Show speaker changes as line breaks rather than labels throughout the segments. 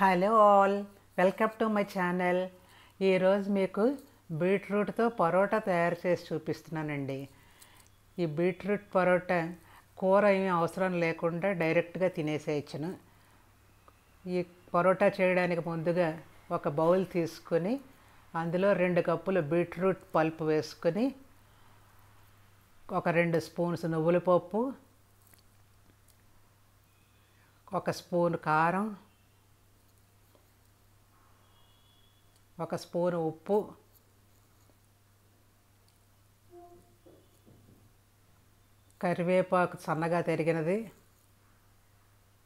Hello all, welcome to my channel. ఈరోజు మీకు బీట్రూట్తో పరోటా తయారు చేసి చూపిస్తున్నానండి. ఈ బీట్రూట్ పరోటా కూర ఏమీ అవసరం లేకుండా డైరెక్ట్గా తినేసేయచ్చును. ఈ పరోటా చేయడానికి ముందుగా ఒక బౌల్ తీసుకొని అందులో 2 కప్పులు బీట్రూట్ పల్ప్ వేసుకొని ఒక 2 స్పూన్స్ నువ్వుల పప్పు, ఒక స్పూన్ కారం, ఒక స్పూను ఉప్పు, కరివేపాకు సన్నగా తరిగినది,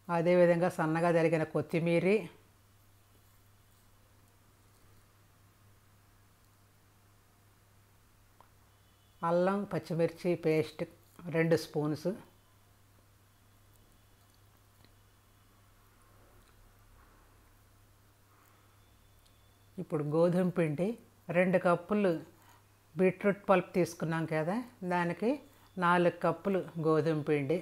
అదేవిధంగా సన్నగా తరిగిన కొత్తిమీర, అల్లం పచ్చిమిర్చి పేస్ట్ 2 స్పూన్స్, ఇప్పుడు గోధుమ పిండి 2 కప్పులు బీట్రూట్ పల్ప్ తీసుకున్నాం కదా, దానికి 4 కప్పులు గోధుమ పిండి,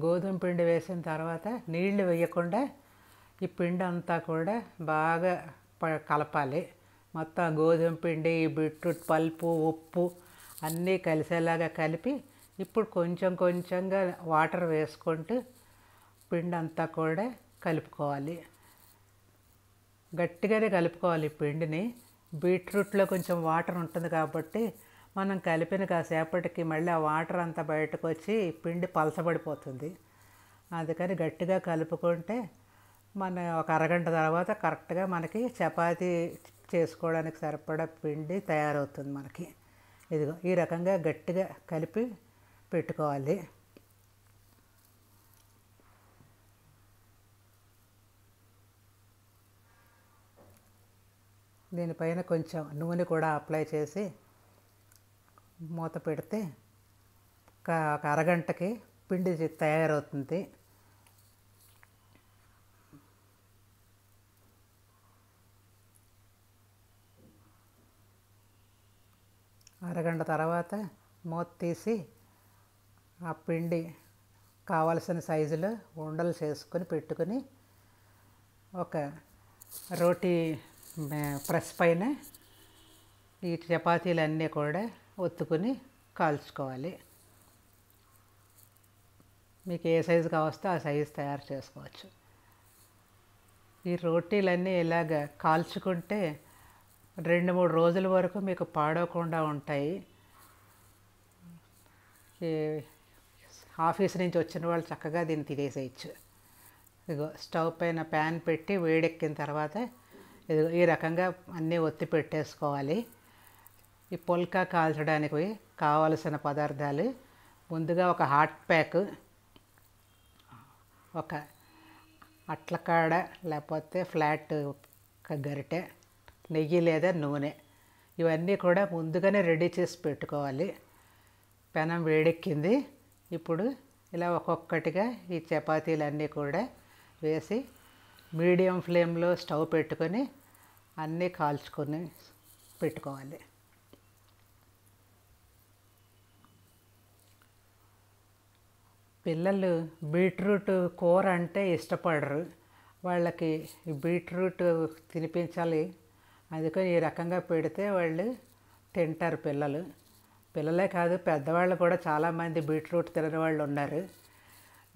గోధుమ పిండి వేసిన తర్వాత నీళ్లు వేయకుండా ఈ పిండి అంతా కూడా బాగా కలపాలి. మొత్తం గోధుమ పిండి, బీట్రూట్ పల్పు, ఉప్పు అన్నీ కలిసేలాగా కలిపి ఇప్పుడు కొంచెం కొంచెంగా వాటర్ వేసుకుంటూ పిండి అంతా కూడా కలుపుకోవాలి. గట్టిగానే కలుపుకోవాలి పిండిని. బీట్రూట్లో కొంచెం వాటర్ ఉంటుంది కాబట్టి మనం కలిపిన కాసేపటికి మళ్ళీ ఆ వాటర్ అంతా బయటకు వచ్చి పిండి పలచబడిపోతుంది. అందుకని గట్టిగా కలుపుకుంటే మన ఒక అరగంట తర్వాత కరెక్ట్గా మనకి చపాతీ చేసుకోవడానికి సరిపడా పిండి తయారవుతుంది మనకి. ఇదిగో ఈ రకంగా గట్టిగా కలిపి పెట్టుకోవాలి. దీనిపైన కొంచెం నూనె కూడా అప్లై చేసి మూత పెడితే ఒక అరగంటకి పిండి తయారవుతుంది. అరగంట తర్వాత మూత తీసి ఆ పిండి కావలసిన సైజులో ఉండలు చేసుకొని పెట్టుకొని ఒక రోటీ ప్రెస్ పైన ఈ చపాతీలన్నీ కూడా ఒత్తుకొని కాల్చుకోవాలి. మీకు ఏ సైజు కావస్తే ఆ సైజు తయారు చేసుకోవచ్చు. ఈ రోటీలన్నీ ఇలాగ కాల్చుకుంటే 2-3 రోజుల వరకు మీకు పాడవకుండా ఉంటాయి. ఆఫీస్ నుంచి వచ్చిన వాళ్ళు చక్కగా దీన్ని తినేసేయచ్చు. ఇదిగో స్టవ్ పైన ప్యాన్ పెట్టి వేడెక్కిన తర్వాత ఇదిగో ఈ రకంగా అన్నీ ఒత్తి పెట్టేసుకోవాలి. ఈ పుల్కా కాల్చడానికి కావలసిన పదార్థాలు ముందుగా ఒక హాట్ ప్యాక్, ఒక అట్లకాడ లేకపోతే ఫ్లాట్ గరిటె, నెయ్యి లేదా నూనె, ఇవన్నీ కూడా ముందుగానే రెడీ చేసి పెట్టుకోవాలి. పెనం వేడెక్కింది. ఇప్పుడు ఇలా ఒక్కొక్కటిగా ఈ చపాతీలన్నీ కూడా వేసి మీడియం ఫ్లేమ్లో స్టవ్ పెట్టుకొని అన్నీ కాల్చుకొని పెట్టుకోవాలి. పిల్లలు బీట్రూట్ కూర అంటే ఇష్టపడరు. వాళ్ళకి బీట్రూట్ తినిపించాలి. అందుకని ఈ రకంగా పెడితే వాళ్ళు తింటారు. పిల్లలే కాదు, పెద్దవాళ్ళు కూడా చాలామంది బీట్రూట్ తినని వాళ్ళు ఉన్నారు.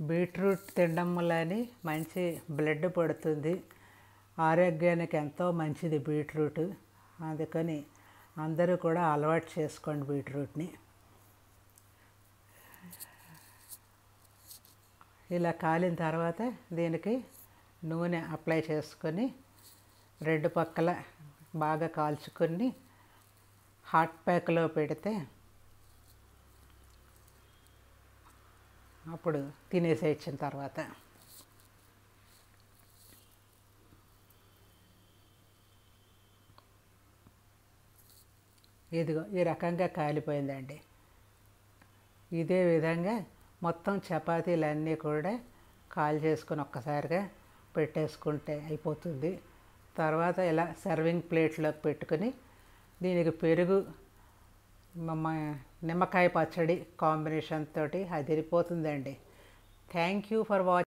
బీట్రూట్ తినడం వల్ల మంచి బ్లడ్ పడుతుంది, ఆరోగ్యానికి ఎంతో మంచిది బీట్రూట్. అందుకని అందరూ కూడా అలవాటు చేసుకోండి బీట్రూట్ని. ఇలా కాలిన తర్వాత దీనికి నూనె అప్లై చేసుకొని 2 పక్కల బాగా కాల్చుకొని హాట్ ప్యాక్లో పెడితే అప్పుడు తినేసేయించిన తర్వాత ఇదిగో ఈ రకంగా కాలిపోయిందండి. ఇదే విధంగా మొత్తం చపాతీలన్నీ కూడా కాల్ చేసుకొని ఒక్కసారిగా పెట్టేసుకుంటే అయిపోతుంది. తర్వాత ఇలా సర్వింగ్ ప్లేట్లోకి పెట్టుకొని దీనికి పెరుగు నిమ్మకాయ పచ్చడి కాంబినేషన్ తోటి అదిరిపోతుందండి. Thank you for watching.